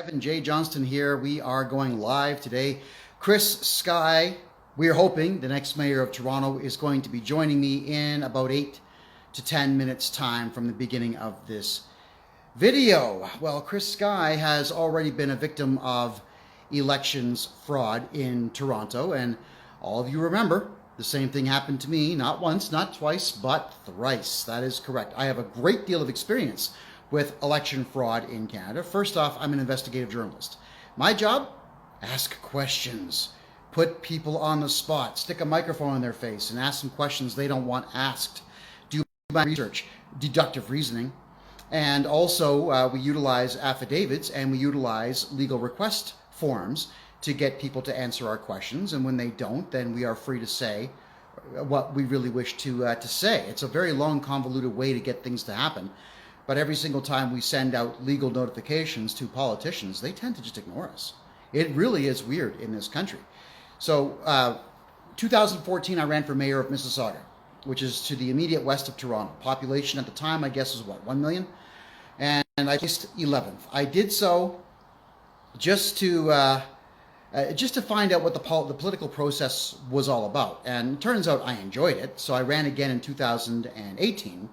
KevinJJohnston here. We are going live today. Chris Sky, we are hoping the next mayor of Toronto is going to be joining me in about 8 to 10 minutes time from the beginning of this video. Well, Chris Sky has already been a victim of elections fraud in Toronto, and all of you remember the same thing happened to me, not once, not twice, but thrice. That is correct. I have a great deal of experience with election fraud in Canada. First off, I'm an investigative journalist. My job? Ask questions. Put people on the spot. Stick a microphone in their face and ask them questions they don't want asked. Do my research, deductive reasoning. And also, we utilize affidavits and we utilize legal request forms to get people to answer our questions. And when they don't, then we are free to say what we really wish to say. It's a very long, convoluted way to get things to happen. But every single time we send out legal notifications to politicians, they tend to just ignore us. It really is weird in this country. So 2014, I ran for mayor of Mississauga, which is to the immediate west of Toronto. Population at the time, I guess, was what, 1 million? And I placed 11th. I did so just to find out what the political process was all about. And it turns out I enjoyed it. So I ran again in 2018.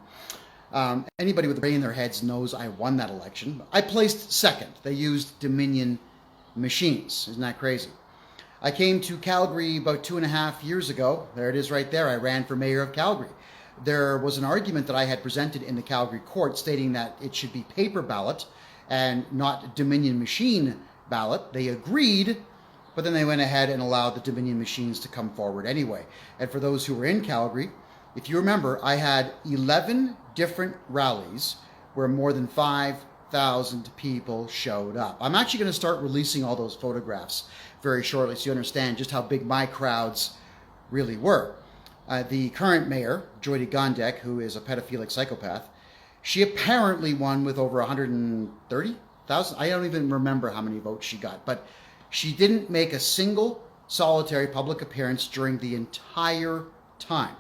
Anybody with a brain in their heads knows I won that election. I placed second. They used Dominion machines. Isn't that crazy? I came to Calgary about 2.5 years ago. There it is right there. I ran for mayor of Calgary. There was an argument that I had presented in the Calgary court stating that it should be paper ballot and not Dominion machine ballot. They agreed, but then they went ahead and allowed the Dominion machines to come forward anyway. And for those who were in Calgary, if you remember, I had 11 different rallies where more than 5,000 people showed up. I'm actually going to start releasing all those photographs very shortly so you understand just how big my crowds really were. The current mayor, Jyoti Gondek, who is a pedophilic psychopath, she apparently won with over 130,000. I don't even remember how many votes she got, but she didn't make a single solitary public appearance during the entire time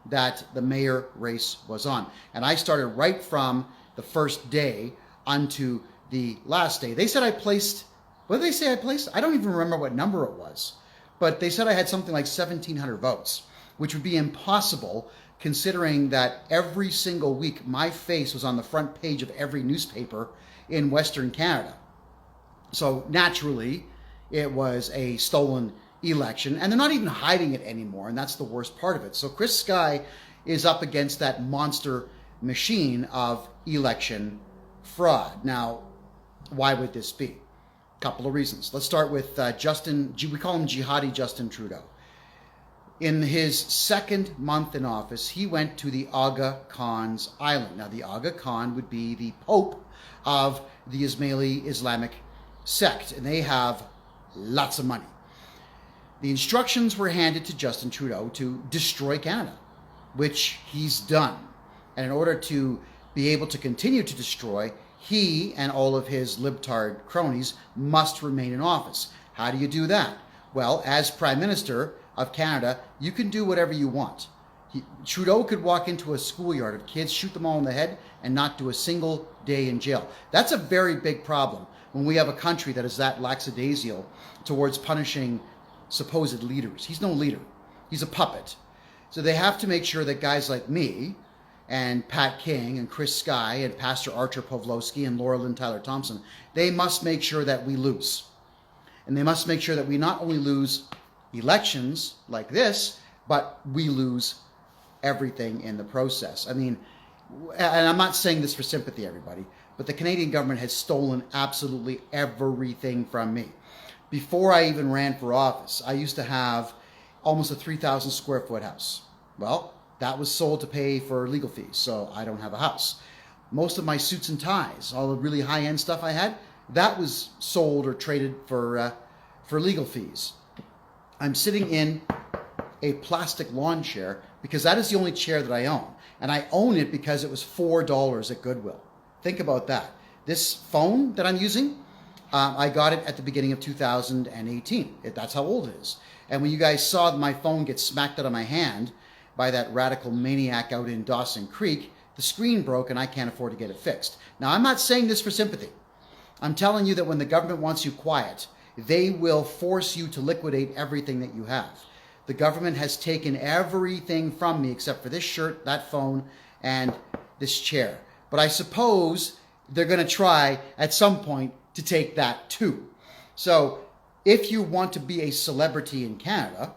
that the mayor race was on. And I started right from the first day onto the last day. They said I placed, what did they say I placed? I don't even remember what number it was, but they said I had something like 1,700 votes, which would be impossible considering that every single week my face was on the front page of every newspaper in Western Canada. So naturally, it was a stolen election, and they're not even hiding it anymore, and that's the worst part of it. So Chris Sky is up against that monster machine of election fraud. Now, why would this be? A couple of reasons. Let's start with Justin, we call him Jihadi Justin Trudeau. In his second month in office, he went to the Aga Khan's island. Now, the Aga Khan would be the Pope of the Ismaili Islamic sect, and they have lots of money. The instructions were handed to Justin Trudeau to destroy Canada, which he's done. And in order to be able to continue to destroy, he and all of his libtard cronies must remain in office. How do you do that? Well, as Prime Minister of Canada, you can do whatever you want. Trudeau could walk into a schoolyard of kids, shoot them all in the head, and not do a single day in jail. That's a very big problem when we have a country that is that lackadaisical towards punishing supposed leaders. He's no leader. He's a puppet. So they have to make sure that guys like me and Pat King and Chris Sky and Pastor Archer Pawlowski and Laura Lynn Tyler Thompson, they must make sure that we lose. And they must make sure that we not only lose elections like this, but we lose everything in the process. I mean, and I'm not saying this for sympathy, everybody, but the Canadian government has stolen absolutely everything from me. Before I even ran for office, I used to have almost a 3,000 square foot house. Well, that was sold to pay for legal fees, so I don't have a house. Most of my suits and ties, all the really high-end stuff I had, that was sold or traded for legal fees. I'm sitting in a plastic lawn chair because that is the only chair that I own. And I own it because it was $4 at Goodwill. Think about that. This phone that I'm using, I got it at the beginning of 2018. That's how old it is. And when you guys saw my phone get smacked out of my hand by that radical maniac out in Dawson Creek, the screen broke and I can't afford to get it fixed. Now, I'm not saying this for sympathy. I'm telling you that when the government wants you quiet, they will force you to liquidate everything that you have. The government has taken everything from me except for this shirt, that phone, and this chair. But I suppose they're going to try at some point to take that too. So if you want to be a celebrity in Canada,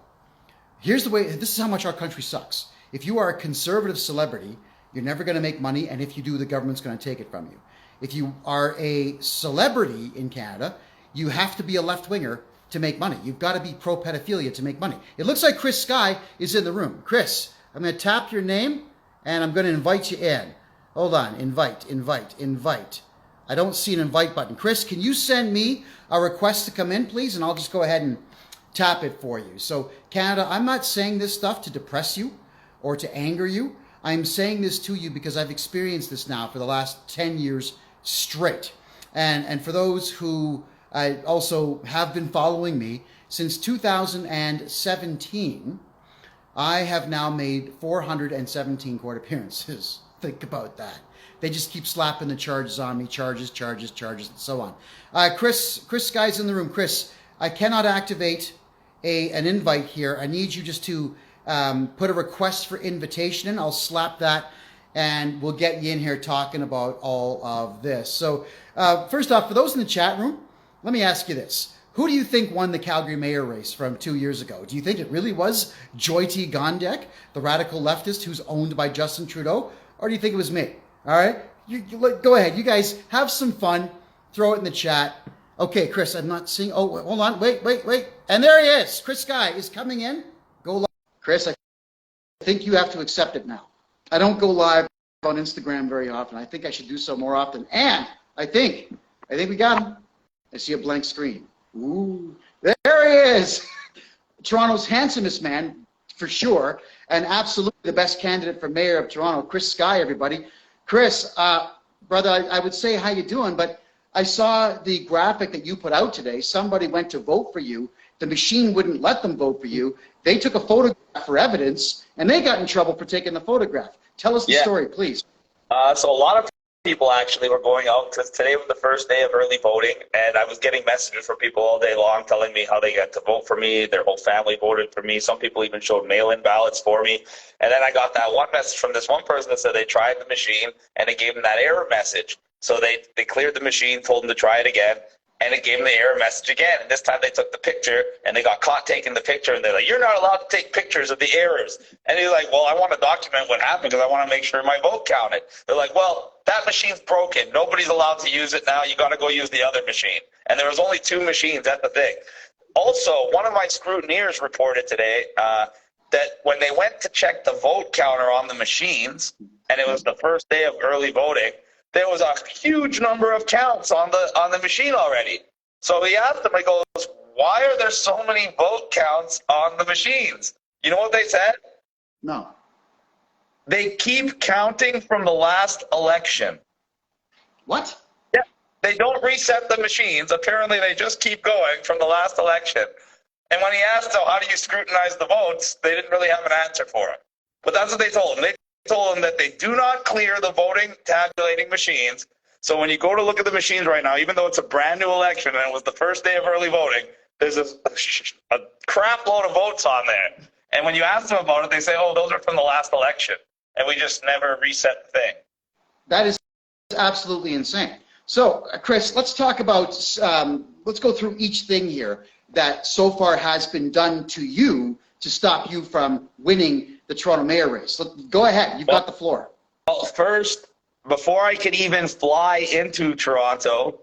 here's the way, this is how much our country sucks. If you are a conservative celebrity, you're never going to make money, and if you do, the government's going to take it from you. If you are a celebrity in Canada, you have to be a left-winger to make money. You've got to be pro-pedophilia to make money. It looks like Chris Sky is in the room. Chris, I'm going to tap your name, and I'm going to invite you in. Hold on. Invite. I don't see an invite button. Chris, can you send me a request to come in, please? And I'll just go ahead and tap it for you. So, Canada, I'm not saying this stuff to depress you or to anger you. I'm saying this to you because I've experienced this now for the last 10 years straight. And for those who also have been following me, since 2017, I have now made 417 court appearances. Think about that. They just keep slapping the charges on me, charges, and so on. Chris Sky's in the room. Chris, I cannot activate an invite here. I need you just to put a request for invitation in. I'll slap that and we'll get you in here talking about all of this. So first off, for those in the chat room, let me ask you this. Who do you think won the Calgary mayor race from 2 years ago? Do you think it really was Joy T. Gondek, the radical leftist who's owned by Justin Trudeau? Or do you think it was me? All right? You go ahead. You guys have some fun. Throw it in the chat. Okay, Chris, I'm not seeing. Oh, hold on. Wait. And there he is. Chris Sky is coming in. Go live. Chris, I think you have to accept it now. I don't go live on Instagram very often. I think I should do so more often. And I think we got him. I see a blank screen. Ooh, there he is. Toronto's handsomest man, for sure, and absolutely the best candidate for mayor of Toronto, Chris Sky, everybody. Chris, brother, I would say how you doing, but I saw the graphic that you put out today. Somebody went to vote for you. The machine wouldn't let them vote for you. They took a photograph for evidence, and they got in trouble for taking the photograph. Tell us the story, please. So a lot of people actually were going out because today was the first day of early voting, and I was getting messages from people all day long telling me how they got to vote for me. Their whole family voted for me. Some people even showed mail-in ballots for me. And then I got that one message from this one person that said they tried the machine and it gave them that error message. So they cleared the machine, told them to try it again, and it gave them the error message again. And this time they took the picture, and they got caught taking the picture, and they're like, "You're not allowed to take pictures of the errors." And he's like, "Well, I want to document what happened because I want to make sure my vote counted." They're like, "Well, that machine's broken. Nobody's allowed to use it now. You got to go use the other machine." And there was only 2 machines at the thing. Also, one of my scrutineers reported today that when they went to check the vote counter on the machines, and it was the first day of early voting, there was a huge number of counts on the machine already. So he asked them, he goes, "Why are there so many vote counts on the machines?" You know what they said? No. They keep counting from the last election. What? Yeah. They don't reset the machines. Apparently they just keep going from the last election. And when he asked them, "How do you scrutinize the votes?" they didn't really have an answer for him. But that's what they told him. They told them that they do not clear the voting tabulating machines. So when you go to look at the machines right now, even though it's a brand new election and it was the first day of early voting, there's a crap load of votes on there. And when you ask them about it, they say, "Oh, those are from the last election." And we just never reset the thing. That is absolutely insane. So, Chris, let's talk about, let's go through each thing here that so far has been done to you to stop you from winning the Toronto mayor race. Go ahead. You've got the floor. Well, first, before I could even fly into Toronto,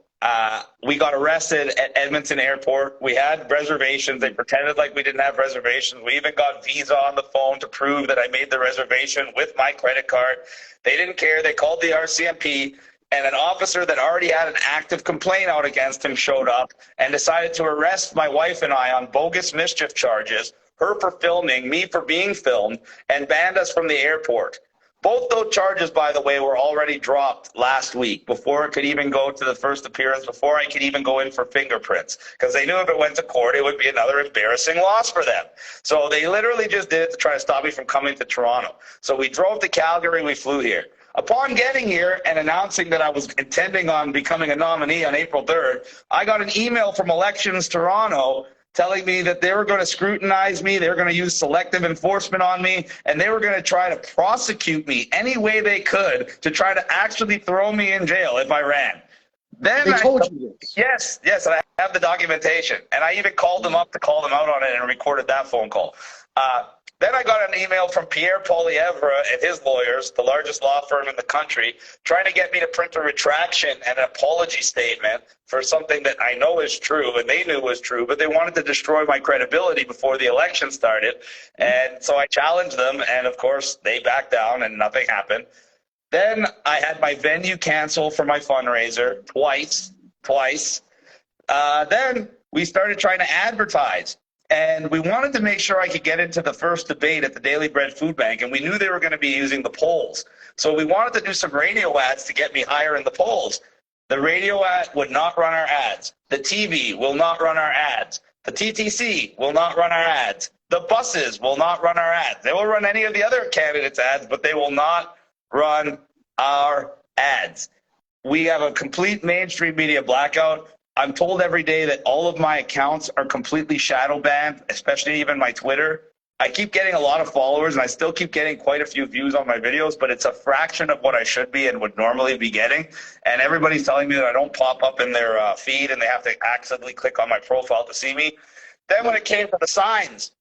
we got arrested at Edmonton Airport. We had reservations. They pretended like we didn't have reservations. We even got Visa on the phone to prove that I made the reservation with my credit card. They didn't care. They called the RCMP, and an officer that already had an active complaint out against him showed up and decided to arrest my wife and I on bogus mischief charges, her for filming, me for being filmed, and banned us from the airport. Both those charges, by the way, were already dropped last week before it could even go to the first appearance, before I could even go in for fingerprints, because they knew if it went to court, it would be another embarrassing loss for them. So they literally just did it to try to stop me from coming to Toronto. So we drove to Calgary, we flew here. Upon getting here and announcing that I was intending on becoming a nominee on April 3rd, I got an email from Elections Toronto telling me that they were going to scrutinize me, they were going to use selective enforcement on me, and they were going to try to prosecute me any way they could to try to actually throw me in jail if I ran. Then They told you this. Yes, and I have the documentation. And I even called them up to call them out on it and recorded that phone call. Then I got an email from Pierre Poilievre and his lawyers, the largest law firm in the country, trying to get me to print a retraction and an apology statement for something that I know is true and they knew was true, but they wanted to destroy my credibility before the election started. And so I challenged them, and of course they backed down and nothing happened. Then I had my venue canceled for my fundraiser twice. Then we started trying to advertise. And we wanted to make sure I could get into the first debate at the Daily Bread Food Bank, and we knew they were going to be using the polls. So we wanted to do some radio ads to get me higher in the polls. The radio ad would not run our ads. The TV will not run our ads. The TTC will not run our ads. The buses will not run our ads. They will run any of the other candidates' ads, but they will not run our ads. We have a complete mainstream media blackout. I'm told every day that all of my accounts are completely shadow banned, especially even my Twitter. I keep getting a lot of followers, and I still keep getting quite a few views on my videos, but it's a fraction of what I should be and would normally be getting. And everybody's telling me that I don't pop up in their feed, and they have to accidentally click on my profile to see me. Then when it came to the signs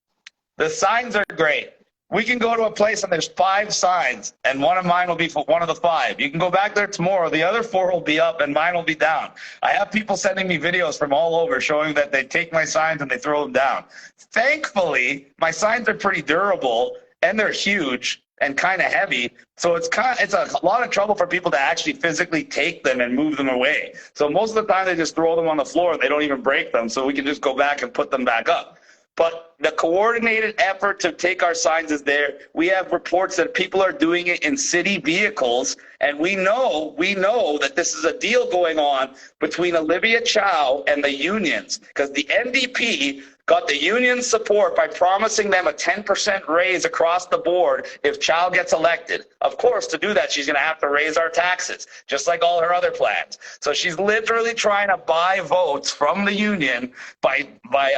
are great. We can go to a place and there's 5 signs, and one of mine will be for one of the 5. You can go back there tomorrow. The other 4 will be up and mine will be down. I have people sending me videos from all over showing that they take my signs and they throw them down. Thankfully, my signs are pretty durable and they're huge and kind of heavy. So it's a lot of trouble for people to actually physically take them and move them away. So most of the time they just throw them on the floor and they don't even break them. So we can just go back and put them back up. But the coordinated effort to take our signs is there. We have reports that people are doing it in city vehicles, and we know that this is a deal going on between Olivia Chow and the unions, because the NDP got the union support by promising them a 10% raise across the board if Chow gets elected. Of course, to do that, she's going to have to raise our taxes, just like all her other plans. So she's literally trying to buy votes from the union by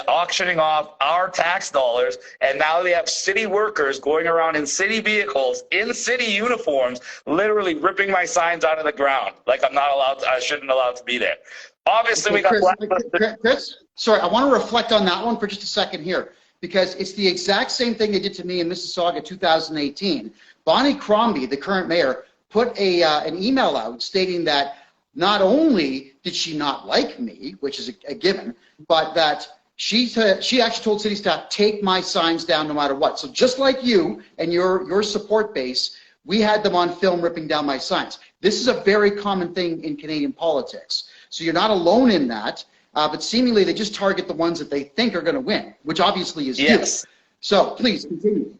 auctioning off our tax dollars, and now they have city workers going around in city vehicles, in city uniforms, literally ripping my signs out of the ground like I shouldn't allowed to be there. Obviously, we got Chris, sorry, I want to reflect on that one for just a second here, because it's the exact same thing they did to me in Mississauga 2018. Bonnie Crombie, the current mayor, put an email out stating that not only did she not like me, which is a given, but that she actually told city staff, take my signs down no matter what. So just like you and your support base, we had them on film ripping down my signs. This is a very common thing in Canadian politics. So you're not alone in that, but seemingly they just target the ones that they think are going to win, which obviously is you. So please continue.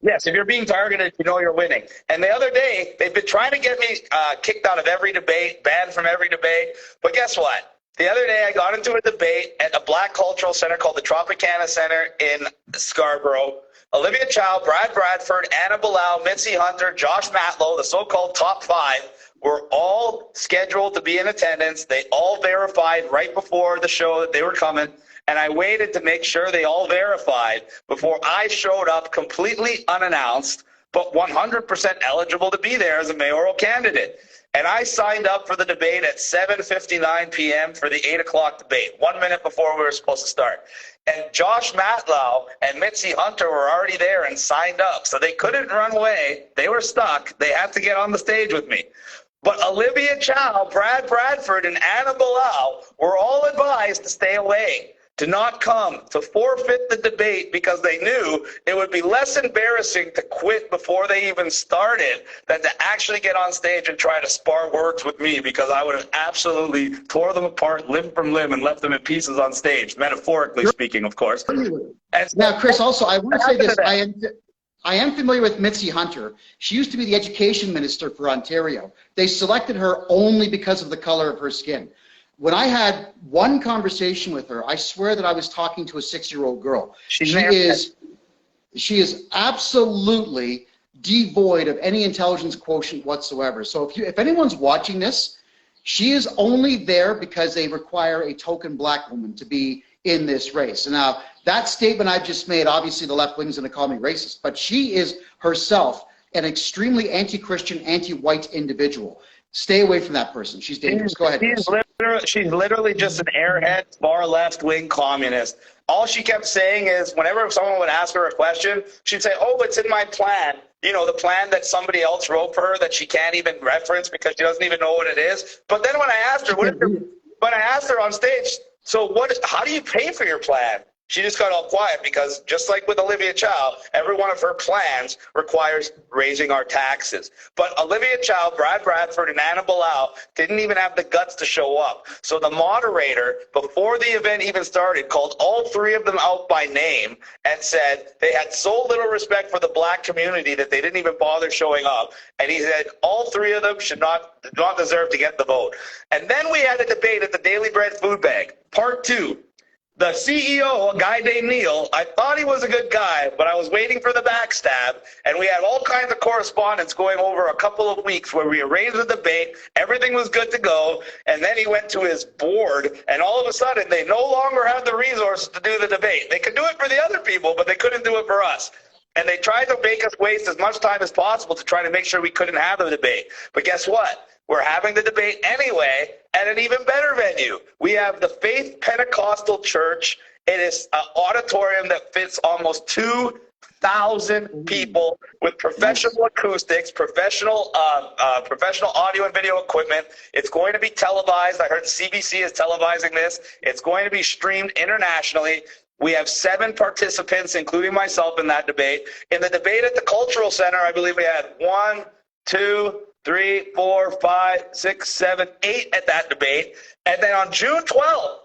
Yes, if you're being targeted, you know you're winning. And the other day, they've been trying to get me kicked out of every debate, banned from every debate. But guess what? The other day, I got into a debate at a Black cultural center called the Tropicana Center in Scarborough. Olivia Chow, Brad Bradford, Anna Bilal, Mitzi Hunter, Josh Matlow, the so-called top 5, were all scheduled to be in attendance. They all verified right before the show that they were coming. And I waited to make sure they all verified before I showed up completely unannounced, but 100% eligible to be there as a mayoral candidate. And I signed up for the debate at 7:59 p.m. for the 8 o'clock debate, 1 minute before we were supposed to start. And Josh Matlow and Mitzi Hunter were already there and signed up. So they couldn't run away. They were stuck. They had to get on the stage with me. But Olivia Chow, Brad Bradford, and Anna Bilal were all advised to stay away, to not come, to forfeit the debate, because they knew it would be less embarrassing to quit before they even started than to actually get on stage and try to spar words with me, because I would have absolutely tore them apart limb from limb and left them in pieces on stage, metaphorically speaking, of course. And so, now, Chris, also, I want to say this. I am familiar with Mitzi Hunter. She used to be the education minister for Ontario. They selected her only because of the color of her skin. When I had one conversation with her, I swear that I was talking to a 6-year-old girl. She is absolutely devoid of any intelligence quotient whatsoever. So if anyone's watching this, she is only there because they require a token black woman to be in this race. And now, that statement I've just made, obviously the left wing's going to call me racist, but she is herself an extremely anti-Christian, anti-white individual. Stay away from that person. She's dangerous. Go ahead. She's literally just an airhead, far left-wing communist. All she kept saying is whenever someone would ask her a question, she'd say, oh, it's in my plan. You know, the plan that somebody else wrote for her that she can't even reference because she doesn't even know what it is. But then when I asked her, on stage, so how do you pay for your plan? She just got all quiet because just like with Olivia Chow, every one of her plans requires raising our taxes. But Olivia Chow, Brad Bradford, and Anna Bilal didn't even have the guts to show up. So the moderator, before the event even started, called all three of them out by name and said they had so little respect for the black community that they didn't even bother showing up. And he said all three of them should not deserve to get the vote. And then we had a debate at the Daily Bread Food Bank, part 2. The CEO, a guy named Neil, I thought he was a good guy, but I was waiting for the backstab, and we had all kinds of correspondence going over a couple of weeks where we arranged the debate, everything was good to go, and then he went to his board, and all of a sudden they no longer had the resources to do the debate. They could do it for the other people, but they couldn't do it for us. And they tried to make us waste as much time as possible to try to make sure we couldn't have the debate. But guess what? We're having the debate anyway at an even better venue. We have the Faith Pentecostal Church. It is an auditorium that fits almost 2,000 people with professional acoustics, professional audio and video equipment. It's going to be televised. I heard CBC is televising this. It's going to be streamed internationally. We have 7 participants, including myself, in that debate. In the debate at the Cultural Center, I believe we had 1, 2, 3, 4, 5, 6, 7, 8 at that debate. And then on June 12th,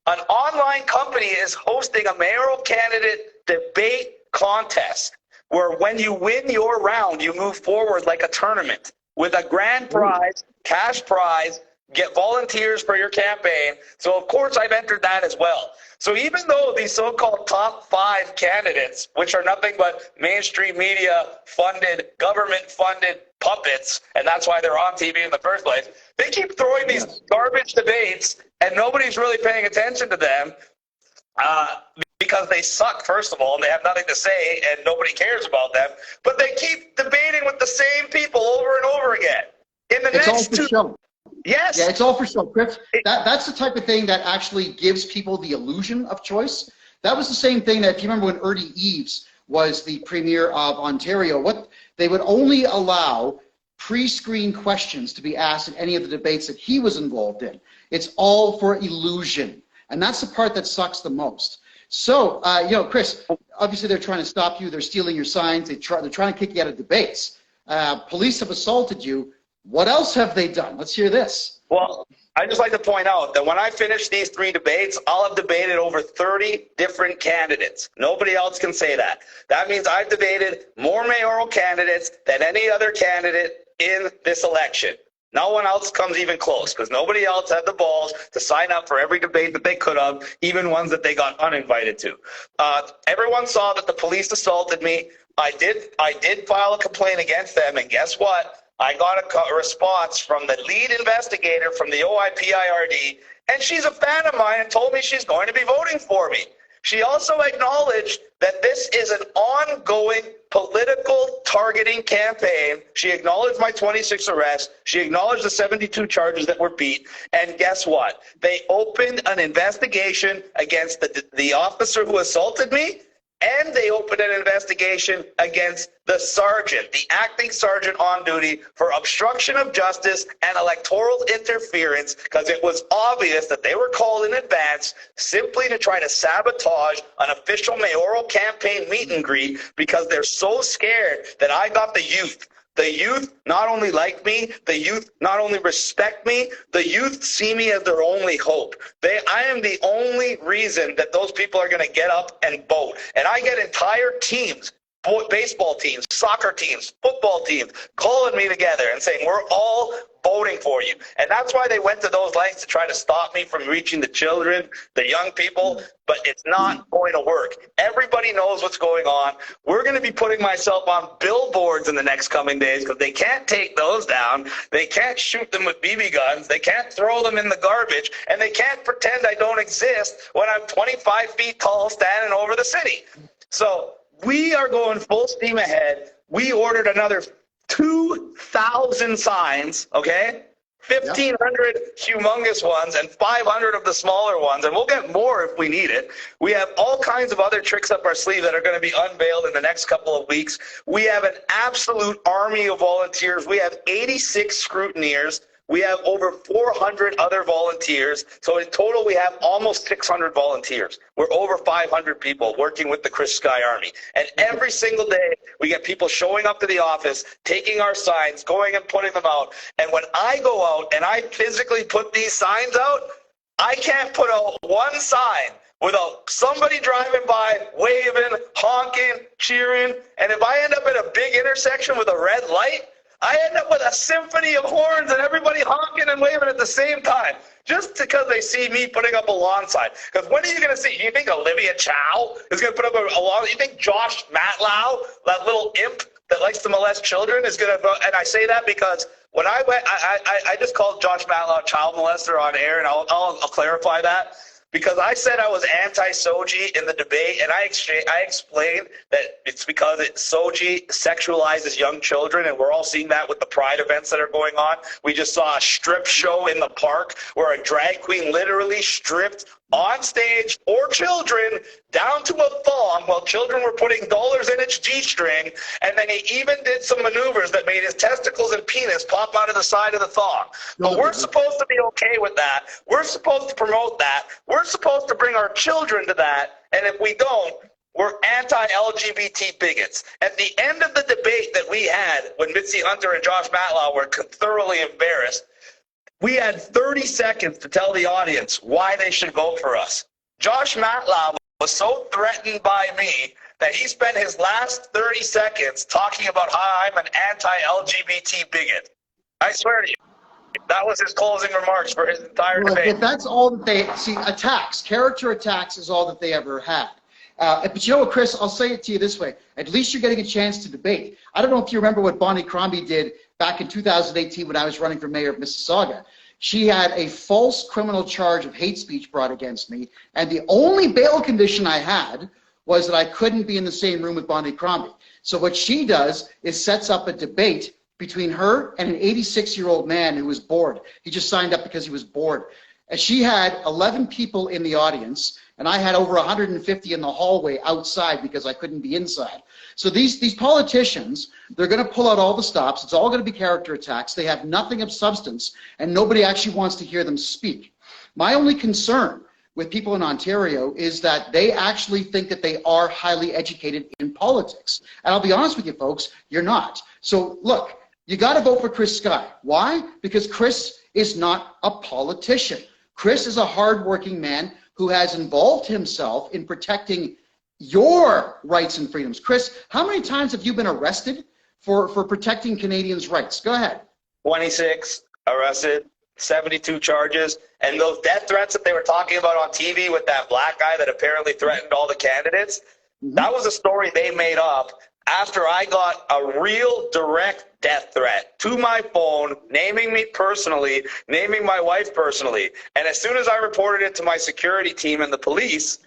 an online company is hosting a mayoral candidate debate contest where when you win your round, you move forward like a tournament with a grand prize, cash prize, get volunteers for your campaign. So, of course, I've entered that as well. So even though these so-called top 5 candidates, which are nothing but mainstream media funded, government funded puppets, and that's why they're on TV in the first place, they keep throwing these garbage debates and nobody's really paying attention to them because they suck, first of all, and they have nothing to say and nobody cares about them. But they keep debating with the same people over and over again. It's all for show. Yes. Yeah, it's all for show, Chris. That's the type of thing that actually gives people the illusion of choice. That was the same thing that, if you remember when Ernie Eves was the Premier of Ontario, what they would only allow pre-screened questions to be asked in any of the debates that he was involved in. It's all for illusion. And that's the part that sucks the most. So, Chris, obviously they're trying to stop you. They're stealing your signs. They're trying to kick you out of debates. Police have assaulted you. What else have they done? Let's hear this. Well, I'd just like to point out that when I finish these 3 debates, I'll have debated over 30 different candidates. Nobody else can say that. That means I've debated more mayoral candidates than any other candidate in this election. No one else comes even close because nobody else had the balls to sign up for every debate that they could have, even ones that they got uninvited to. Everyone saw that the police assaulted me. I did file a complaint against them, and guess what? I got a response from the lead investigator from the OIPIRD, and she's a fan of mine and told me she's going to be voting for me. She also acknowledged that this is an ongoing political targeting campaign. She acknowledged my 26 arrests. She acknowledged the 72 charges that were beat. And guess what? They opened an investigation against the officer who assaulted me, and they opened an investigation against the sergeant, the acting sergeant on duty, for obstruction of justice and electoral interference, because it was obvious that they were called in advance simply to try to sabotage an official mayoral campaign meet and greet because they're so scared that I got the youth. The youth not only like me, the youth not only respect me, the youth see me as their only hope. I am the only reason that those people are going to get up and vote. And I get entire teams baseball teams, soccer teams, football teams, calling me together and saying, we're all voting for you. And that's why they went to those lengths to try to stop me from reaching the children, the young people, but it's not going to work. Everybody knows what's going on. We're going to be putting myself on billboards in the next coming days because they can't take those down. They can't shoot them with BB guns. They can't throw them in the garbage. And they can't pretend I don't exist when I'm 25 feet tall standing over the city. So we are going full steam ahead. We ordered another 2,000 signs, okay? 1,500 humongous ones and 500 of the smaller ones, and we'll get more if we need it. We have all kinds of other tricks up our sleeve that are going to be unveiled in the next couple of weeks. We have an absolute army of volunteers. We have 86 scrutineers. We have over 400 other volunteers. So in total, we have almost 600 volunteers. We're over 500 people working with the Chris Sky Army. And every single day, we get people showing up to the office, taking our signs, going and putting them out. And when I go out and I physically put these signs out, I can't put out one sign without somebody driving by, waving, honking, cheering. And if I end up at a big intersection with a red light, I end up with a symphony of horns and everybody honking and waving at the same time, just because they see me putting up a lawn sign. Because when are you going to see? You think Olivia Chow is going to put up a lawn? You think Josh Matlow, that little imp that likes to molest children, is going to? And I say that because when I went, I just called Josh Matlow a child molester on air, and I'll clarify that. Because I said I was anti-Soji in the debate, and I explained that it's because Soji sexualizes young children, and we're all seeing that with the Pride events that are going on. We just saw a strip show in the park where a drag queen literally stripped on stage for children down to a thong while children were putting dollars in its G-string, and then he even did some maneuvers that made his testicles and penis pop out of the side of the thong. But we're supposed to be okay with that. We're supposed to promote that. We're supposed to bring our children to that, and if we don't, we're anti-LGBT bigots. At the end of the debate that we had when Mitzi Hunter and Josh Matlow were thoroughly embarrassed, we had 30 seconds to tell the audience why they should vote for us. Josh Matlow was so threatened by me that he spent his last 30 seconds talking about how I'm an anti-LGBT bigot. I swear to you, that was his closing remarks for his entire debate. But that's all that they see. Attacks, character attacks, is all that they ever had. But you know what, Chris? I'll say it to you this way: at least you're getting a chance to debate. I don't know if you remember what Bonnie Crombie did back in 2018 when I was running for mayor of Mississauga. She had a false criminal charge of hate speech brought against me, and the only bail condition I had was that I couldn't be in the same room with Bonnie Crombie. So what she does is sets up a debate between her and an 86-year-old man who was bored. He just signed up because he was bored. And she had 11 people in the audience, and I had over 150 in the hallway outside because I couldn't be inside. So these politicians, they're going to pull out all the stops. It's all going to be character attacks. They have nothing of substance, and nobody actually wants to hear them speak. My only concern with people in Ontario is that they actually think that they are highly educated in politics. And I'll be honest with you, folks, you're not. So look, you got to vote for Chris Sky. Why? Because Chris is not a politician. Chris is a hardworking man who has involved himself in protecting your rights and freedoms. Chris, how many times have you been arrested for protecting Canadians' rights? Go ahead. 26 arrested, 72 charges, and those death threats that they were talking about on TV with that black guy that apparently threatened all the candidates, that was a story they made up after I got a real direct death threat to my phone, naming me personally, naming my wife personally. And as soon as I reported it to my security team and the police,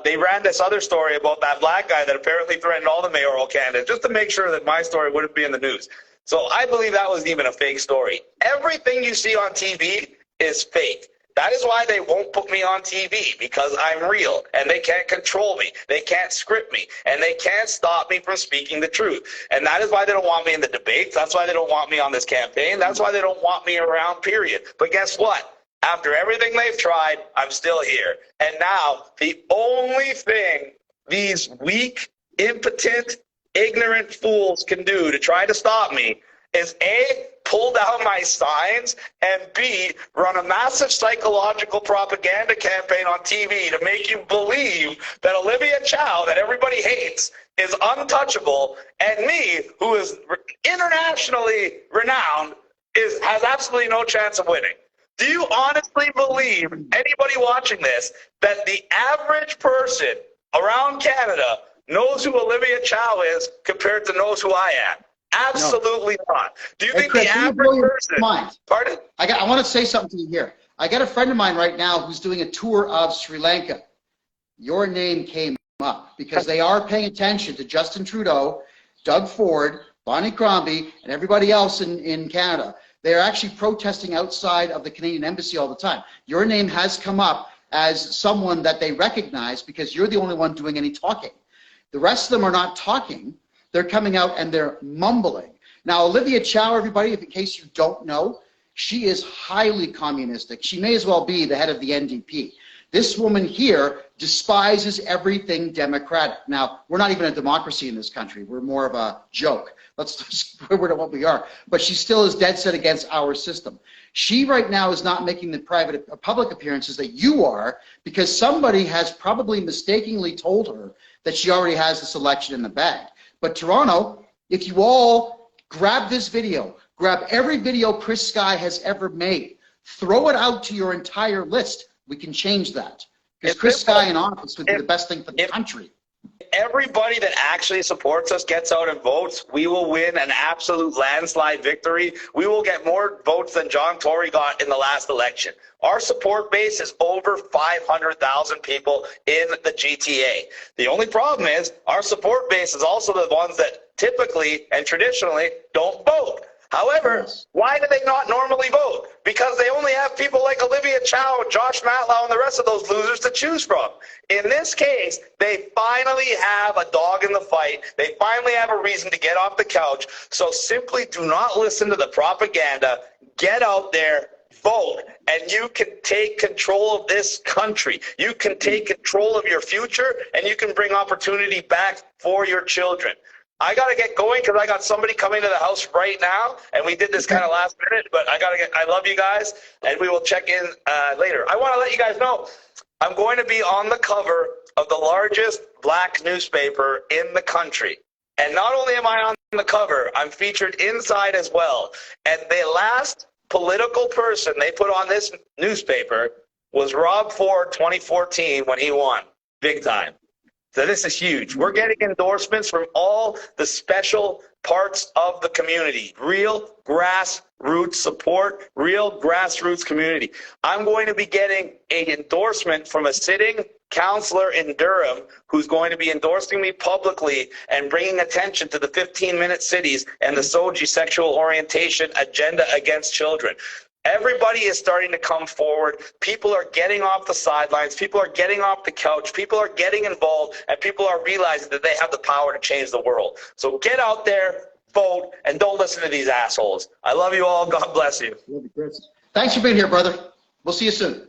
they ran this other story about that black guy that apparently threatened all the mayoral candidates just to make sure that my story wouldn't be in the news. So I believe that was even a fake story. Everything you see on TV is fake. That is why they won't put me on TV, because I'm real, and they can't control me. They can't script me, and they can't stop me from speaking the truth. And that is why they don't want me in the debates. That's why they don't want me on this campaign. That's why they don't want me around, period. But guess what? After everything they've tried, I'm still here. And now the only thing these weak, impotent, ignorant fools can do to try to stop me is A, pull down my signs, and B, run a massive psychological propaganda campaign on TV to make you believe that Olivia Chow, that everybody hates, is untouchable, and me, who is internationally renowned, has absolutely no chance of winning. Do you honestly believe, anybody watching this, that the average person around Canada knows who Olivia Chow is compared to knows who I am? Absolutely not. Do you think Chris, the average person... Pardon? I want to say something to you here. I got a friend of mine right now who's doing a tour of Sri Lanka. Your name came up because they are paying attention to Justin Trudeau, Doug Ford, Bonnie Crombie, and everybody else in Canada. They're actually protesting outside of the Canadian Embassy all the time. Your name has come up as someone that they recognize because you're the only one doing any talking. The rest of them are not talking. They're coming out and they're mumbling. Now, Olivia Chow, everybody, in case you don't know, she is highly communistic. She may as well be the head of the NDP. This woman here despises everything democratic. Now, we're not even a democracy in this country. We're more of a joke. Let's just remember what we are. But she still is dead set against our system. She right now is not making the public appearances that you are because somebody has probably mistakenly told her that she already has this election in the bag. But Toronto, if you all grab this video, grab every video Chris Sky has ever made, throw it out to your entire list, we can change that. Because Chris Sky in office would be the best thing for the country. Everybody that actually supports us gets out and votes, we will win an absolute landslide victory. We will get more votes than John Tory got in the last election. Our support base is over 500,000 people in the GTA. The only problem is our support base is also the ones that typically and traditionally don't vote. However, why do they not normally vote? Because they only have people like Olivia Chow, Josh Matlow, and the rest of those losers to choose from. In this case, they finally have a dog in the fight. They finally have a reason to get off the couch. So simply do not listen to the propaganda. Get out there, vote, and you can take control of this country. You can take control of your future, and you can bring opportunity back for your children. I got to get going because I got somebody coming to the house right now, and we did this kind of last minute, but I love you guys, and we will check in later. I want to let you guys know I'm going to be on the cover of the largest black newspaper in the country. And not only am I on the cover, I'm featured inside as well. And the last political person they put on this newspaper was Rob Ford 2014 when he won. Big time. So this is huge. We're getting endorsements from all the special parts of the community. Real grassroots support, real grassroots community. I'm going to be getting an endorsement from a sitting councillor in Durham who's going to be endorsing me publicly and bringing attention to the 15-minute cities and the SOGI sexual orientation agenda against children. Everybody is starting to come forward. People are getting off the sidelines. People are getting off the couch. People are getting involved, and people are realizing that they have the power to change the world. So get out there, vote, and don't listen to these assholes. I love you all. God bless you. Thanks for being here, brother. We'll see you soon.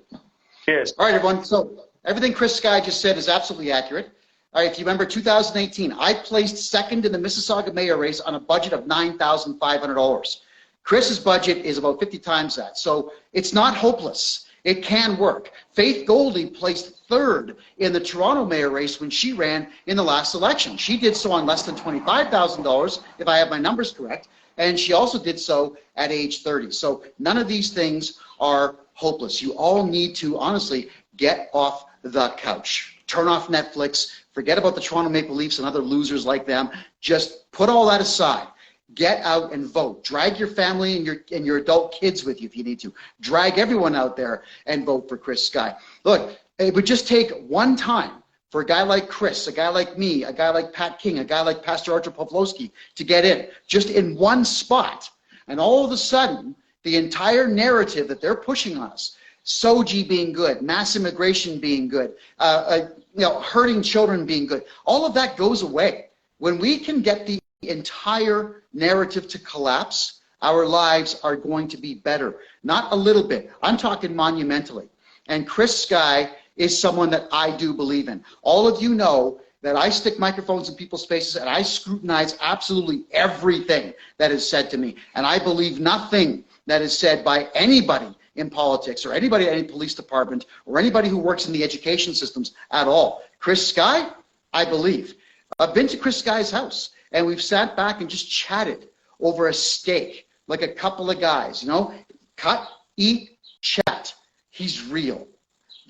Cheers. All right, everyone. So everything Chris Sky just said is absolutely accurate. All right, if you remember 2018, I placed second in the Mississauga mayor race on a budget of $9,500. Chris's budget is about 50 times that. So it's not hopeless. It can work. Faith Goldie placed third in the Toronto mayor race when she ran in the last election. She did so on less than $25,000, if I have my numbers correct, and she also did so at age 30. So none of these things are hopeless. You all need to, honestly, get off the couch. Turn off Netflix. Forget about the Toronto Maple Leafs and other losers like them. Just put all that aside. Get out and vote. Drag your family and your adult kids with you if you need to. Drag everyone out there and vote for Chris Sky. Look, it would just take one time for a guy like Chris, a guy like me, a guy like Pat King, a guy like Pastor Archer Pawlowski to get in, just in one spot. And all of a sudden, the entire narrative that they're pushing on us, SOGI being good, mass immigration being good, hurting children being good, all of that goes away. When we can get the entire narrative to collapse, our lives are going to be better. Not a little bit. I'm talking monumentally. And Chris Sky is someone that I do believe in. All of you know that I stick microphones in people's faces and I scrutinize absolutely everything that is said to me. And I believe nothing that is said by anybody in politics or anybody at any police department or anybody who works in the education systems at all. Chris Sky, I believe. I've been to Chris Sky's house and we've sat back and just chatted over a steak like a couple of guys, you know, cut, eat, chat. He's real.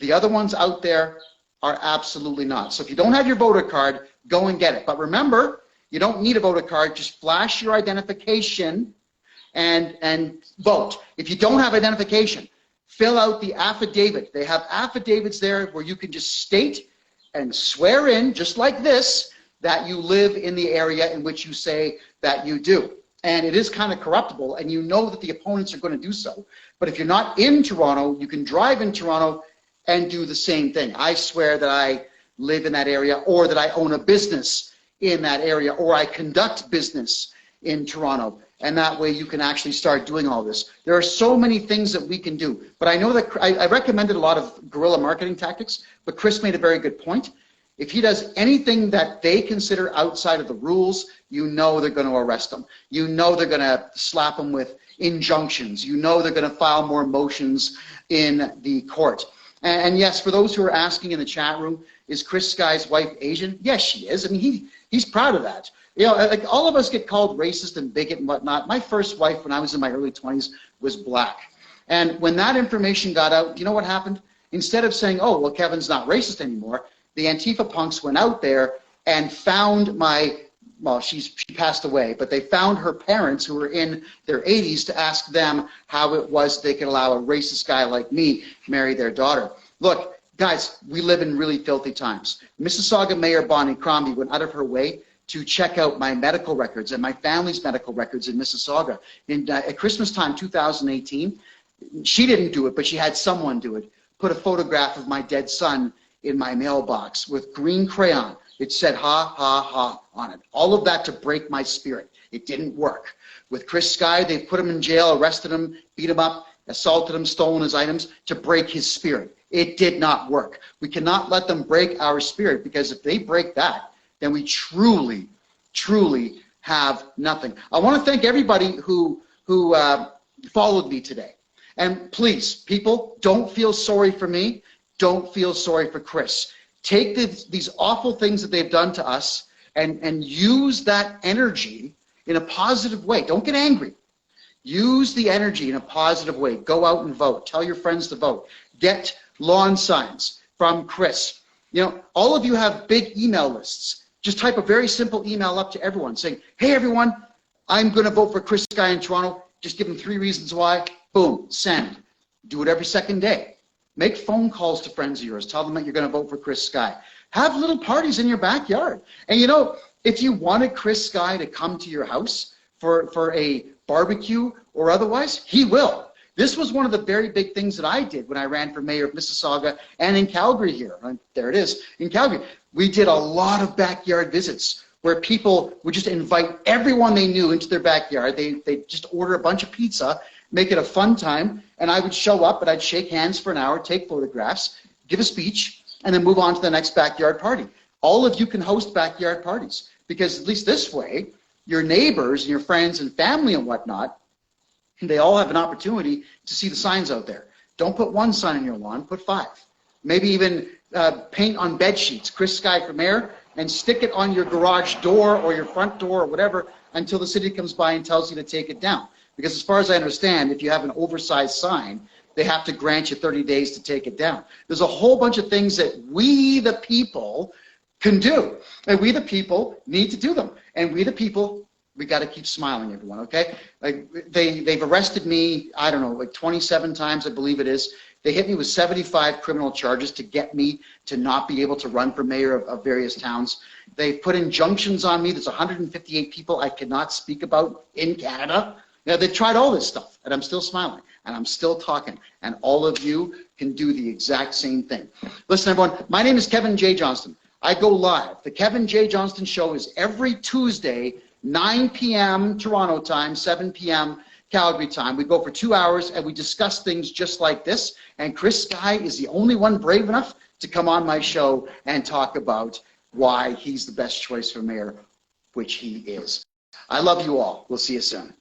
The other ones out there are absolutely not. So if you don't have your voter card, go and get it. But remember, you don't need a voter card. Just flash your identification and vote. If you don't have identification, fill out the affidavit. They have affidavits there where you can just state and swear in, just like this, that you live in the area in which you say that you do. And it is kind of corruptible, and you know that the opponents are going to do so. But if you're not in Toronto, you can drive in Toronto and do the same thing. I swear that I live in that area, or that I own a business in that area, or I conduct business in Toronto. And that way you can actually start doing all this. There are so many things that we can do. But I know that I recommended a lot of guerrilla marketing tactics, but Chris made a very good point. If he does anything that they consider outside of the rules, you know they're going to arrest him. You know they're going to slap him with injunctions. You know they're going to file more motions in the court. And yes, for those who are asking in the chat room, is Chris Sky's wife Asian? Yes, she is. I mean, he's proud of that. You know, like all of us get called racist and bigot and whatnot. My first wife, when I was in my early 20s, was black. And when that information got out, you know what happened? Instead of saying, oh, well, Kevin's not racist anymore, the Antifa punks went out there and found well, she passed away, but they found her parents who were in their 80s to ask them how it was they could allow a racist guy like me marry their daughter. Look, guys, we live in really filthy times. Mississauga Mayor Bonnie Crombie went out of her way to check out my medical records and my family's medical records in Mississauga. At Christmas time, 2018, she didn't do it, but she had someone do it. Put a photograph of my dead son in my mailbox with green crayon. It said, ha, ha, ha on it. All of that to break my spirit. It didn't work. With Chris Sky, they put him in jail, arrested him, beat him up, assaulted him, stolen his items to break his spirit. It did not work. We cannot let them break our spirit, because if they break that, then we truly, truly have nothing. I want to thank everybody who followed me today. And please, people, don't feel sorry for me. Don't feel sorry for Chris. Take these awful things that they've done to us and use that energy in a positive way. Don't get angry. Use the energy in a positive way. Go out and vote. Tell your friends to vote. Get lawn signs from Chris. You know, all of you have big email lists. Just type a very simple email up to everyone saying, hey, everyone, I'm going to vote for Chris Sky in Toronto. Just give them 3 reasons why. Boom, send. Do it every second day. Make phone calls to friends of yours. Tell them that you're going to vote for Chris Sky. Have little parties in your backyard. And you know, if you wanted Chris Sky to come to your house for a barbecue or otherwise, he will. This was one of the very big things that I did when I ran for mayor of Mississauga and in Calgary here. There it is, in Calgary. We did a lot of backyard visits where people would just invite everyone they knew into their backyard. They'd just order a bunch of pizza, make it a fun time, and I would show up and I'd shake hands for an hour, take photographs, give a speech, and then move on to the next backyard party. All of you can host backyard parties, because at least this way, your neighbors and your friends and family and whatnot, they all have an opportunity to see the signs out there. Don't put 1 sign in your lawn, put 5. Maybe even paint on bed sheets, Chris Sky for mayor, and stick it on your garage door or your front door or whatever until the city comes by and tells you to take it down. Because as far as I understand, if you have an oversized sign, they have to grant you 30 days to take it down. There's a whole bunch of things that we, the people, can do. And we, the people, need to do them. And we, the people, we got to keep smiling, everyone, okay? Like they've arrested me, I don't know, like 27 times, I believe it is. They hit me with 75 criminal charges to get me to not be able to run for mayor of various towns. They've put injunctions on me. There's 158 people I cannot speak about in Canada. You know, they've tried all this stuff, and I'm still smiling, and I'm still talking, and all of you can do the exact same thing. Listen, everyone, my name is KevinJJohnston. I go live. The Kevin J. Johnston Show is every Tuesday, 9 p.m. Toronto time, 7 p.m. Calgary time. We go for 2 hours, and we discuss things just like this, and Chris Sky is the only one brave enough to come on my show and talk about why he's the best choice for mayor, which he is. I love you all. We'll see you soon.